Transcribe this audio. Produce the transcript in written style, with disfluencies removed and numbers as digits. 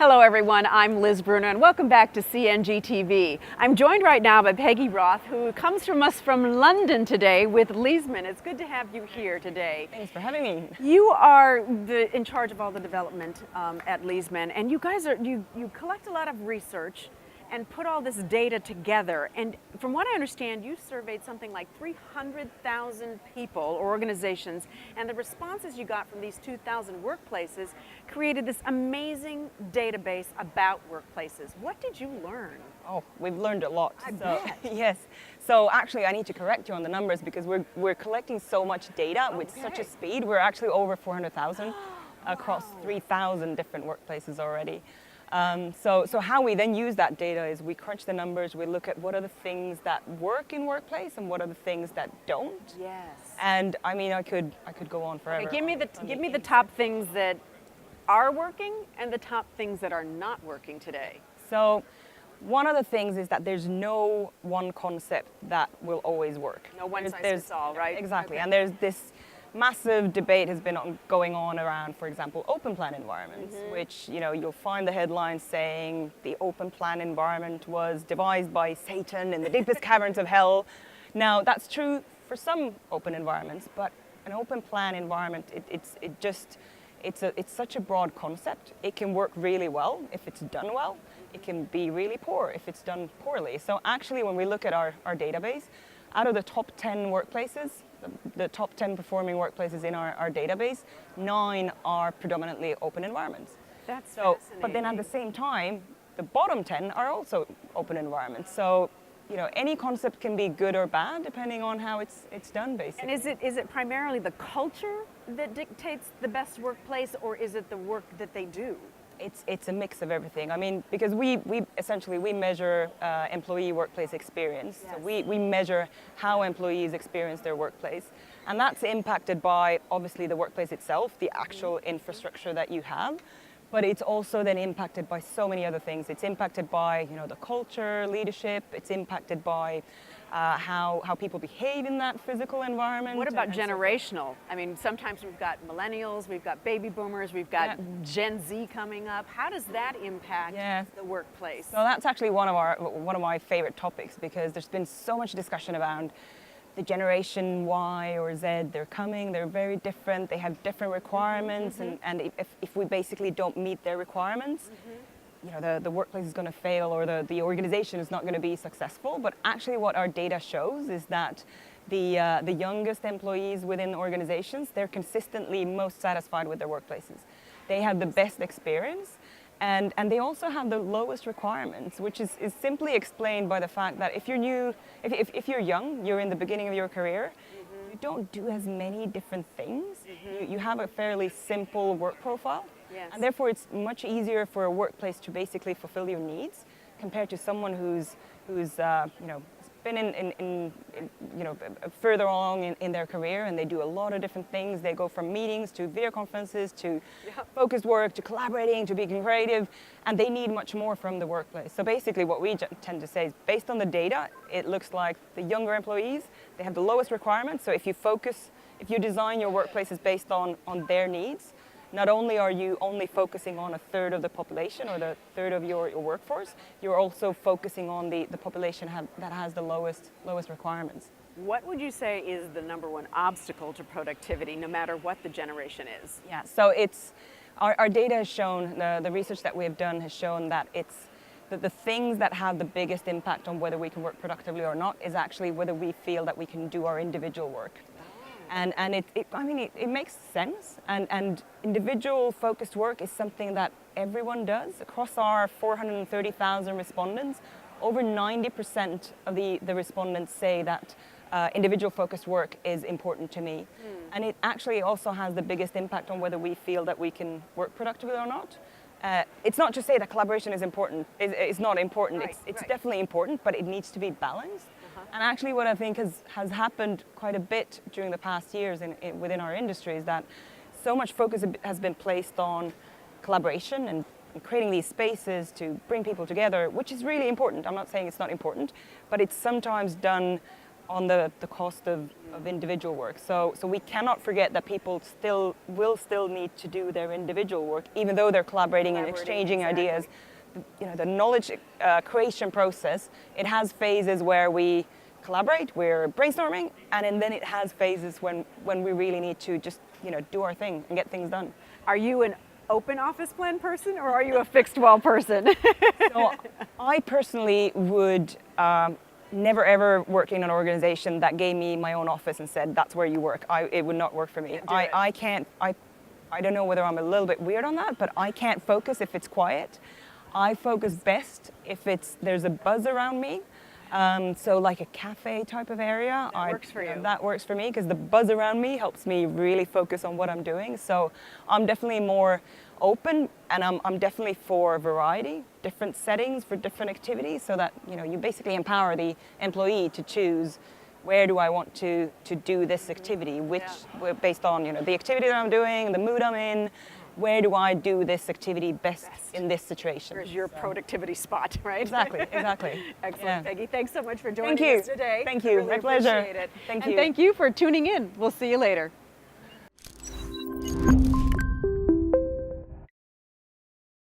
Hello everyone, I'm Liz Brunner and welcome back to CNGtv. I'm joined right now by Peggie Rothe, who comes from us from London today with Leesman. It's good to have you here today. Thanks for having me. You are in charge of all the development at Leesman, and you guys you collect a lot of research and put all this data together. And from what I understand, you surveyed something like 300,000 people or organizations, and the responses you got from these 2,000 workplaces created this amazing database about workplaces. What did you learn? Oh, we've learned a lot. I bet. Yes. So actually, I need to correct you on the numbers because we're collecting so much data with such a speed. We're actually over 400,000 across 3,000 different workplaces already. So how we then use that data is we crunch the numbers, we look at what are the things that work in workplace and what are the things that don't. Yes. And I mean, I could go on forever. Okay, give me the top things that are working and the top things that are not working today. So one of the things is that there's no one concept that will always work. No one size fits all, right? Exactly. Okay. And there's this massive debate has been going on around, for example, open plan environments, which, you know, you'll find the headlines saying the open plan environment was devised by Satan in the deepest caverns of hell. Now, that's true for some open environments, but an open plan environment, it's such a broad concept. It can work really well if it's done well. It can be really poor if it's done poorly. So actually, when we look at our database, out of the top 10 workplaces, the top 10 performing workplaces in our database, 9 are predominantly open environments. That's so, fascinating. but then at the same time, the bottom 10 are also open environments. So, you know, any concept can be good or bad depending on how it's done, basically. And is it primarily the culture that dictates the best workplace, or is it the work that they do? It's a mix of everything. I mean, because we essentially measure employee workplace experience. Yes. So we measure how employees experience their workplace, and that's impacted by obviously the workplace itself, the actual infrastructure that you have, but it's also then impacted by so many other things. It's impacted by, you know, the culture, leadership. It's impacted by how people behave in that physical environment. What about generational? I mean, sometimes we've got millennials, we've got baby boomers, we've got Gen Z coming up. How does that impact the workplace? So that's actually one of my favorite topics, because there's been so much discussion around the generation Y or Z. They're coming, they're very different, they have different requirements, and if we basically don't meet their requirements, you know, the workplace is going to fail, or the organization is not going to be successful. But actually what our data shows is that the youngest employees within organizations, they're consistently most satisfied with their workplaces. They have the best experience, and they also have the lowest requirements, which is simply explained by the fact that if you're young, you're in the beginning of your career, you don't do as many different things. You have a fairly simple work profile. Yes. And therefore, it's much easier for a workplace to basically fulfill your needs compared to someone who's you know, been in you know, further along in their career, and they do a lot of different things. They go from meetings to video conferences to focused work to collaborating to being creative, and they need much more from the workplace. So basically, what we tend to say is, based on the data, it looks like the younger employees, they have the lowest requirements. So if you design your workplaces based on their needs, not only are you only focusing on a third of the population or the third of your workforce, you're also focusing on the population that has the lowest requirements. What would you say is the number one obstacle to productivity, no matter what the generation is? Yeah, so it's our data has shown, the research that we have done has shown that it's the things that have the biggest impact on whether we can work productively or not is actually whether we feel that we can do our individual work. And it makes sense, and individual focused work is something that everyone does. Across our 430,000 respondents, over 90% of the respondents say that individual focused work is important to me. And it actually also has the biggest impact on whether we feel that we can work productively or not. It's not to say that collaboration is important. It's not important. Right, it's right. definitely important, but it needs to be balanced. And actually what I think has happened quite a bit during the past years within our industry is that so much focus has been placed on collaboration and creating these spaces to bring people together, which is really important. I'm not saying it's not important, but it's sometimes done on the cost of individual work. So we cannot forget that people will still need to do their individual work, even though they're collaborating and exchanging ideas. You know, the knowledge creation process, it has phases where we collaborate, we're brainstorming, and then it has phases when we really need to just, you know, do our thing and get things done. Are you an open office plan person, or are you a fixed wall person? So I personally would never ever work in an organization that gave me my own office and said that's where you work. It would not work for me. I can't. I don't know whether I'm a little bit weird on that, but I can't focus if it's quiet. I focus best if there's a buzz around me. So like a cafe type of area. That works for you. That works for me because the buzz around me helps me really focus on what I'm doing. So I'm definitely more open, and I'm definitely for variety, different settings for different activities, so that, you know, you basically empower the employee to choose where do I want to do this activity, which based on, you know, the activity that I'm doing, the mood I'm in. Where do I do this activity best in this situation? Where's your productivity spot, right? Exactly. Excellent, Yeah. Peggie. Thanks so much for joining Thank you. us today. Thank you. Really My pleasure. appreciate it. Thank and you. thank you for tuning in. We'll see you later.